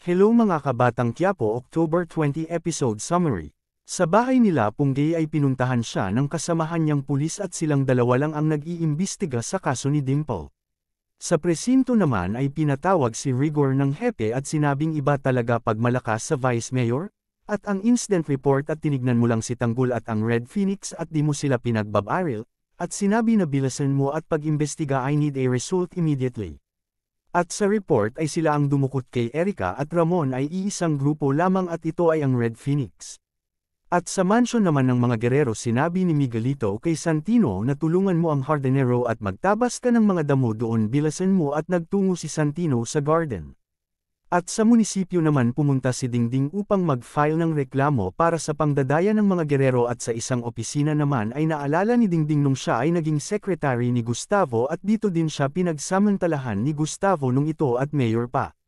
Hello mga kabatang Quiapo, October 20 episode summary. Sa bahay nila Punggay ay pinuntahan siya ng kasamahan niyang pulis at silang dalawa lang ang nag-iimbestiga sa kaso ni Dimple. Sa presinto naman ay pinatawag si Rigor ng hepe at sinabing iba talaga pag malakas sa Vice Mayor, at ang incident report at tinignan mo lang si Tanggol at ang Red Phoenix at di mo sila pinagbabaril, at sinabi na bilasan mo at pag-imbestiga I need a result immediately. At sa report ay sila ang dumukot kay Erica at Ramon ay iisang grupo lamang at ito ay ang Red Phoenix. At sa mansion naman ng mga gerero sinabi ni Miguelito kay Santino na tulungan mo ang Hardenero at magtabas ka ng mga damo doon bilasan mo at nagtungo si Santino sa garden. At sa munisipyo naman pumunta si Dingding upang mag-file ng reklamo para sa pangdadaya ng mga gerero at sa isang opisina naman ay naalala ni Dingding nung siya ay naging secretary ni Gustavo at dito din siya pinagsamantalahan ni Gustavo nung ito at mayor pa.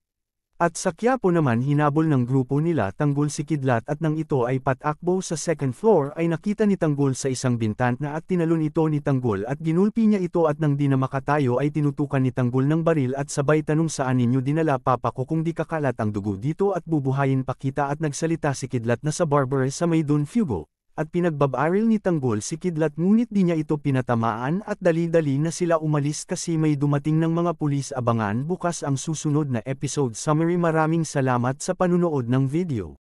At sa Quiapo naman hinabol ng grupo nila Tanggol si Kidlat at nang ito ay patakbo sa second floor ay nakita ni Tanggol sa isang bintana at tinalon ito ni Tanggol at ginulpi niya ito at nang di na makatayo ay tinutukan ni Tanggol ng baril at sabay tanong saan ninyo dinala papa ko kung di kakalat ang dugo dito at bubuhayin pa kita at nagsalita si Kidlat na sa barber sa may Don Fugo. At pinagbabaril ni Tanggol si Kidlat ngunit di niya ito pinatamaan at dali-dali na sila umalis kasi may dumating ng mga pulis. Abangan bukas ang susunod na episode summary. Maraming salamat sa panunood ng video.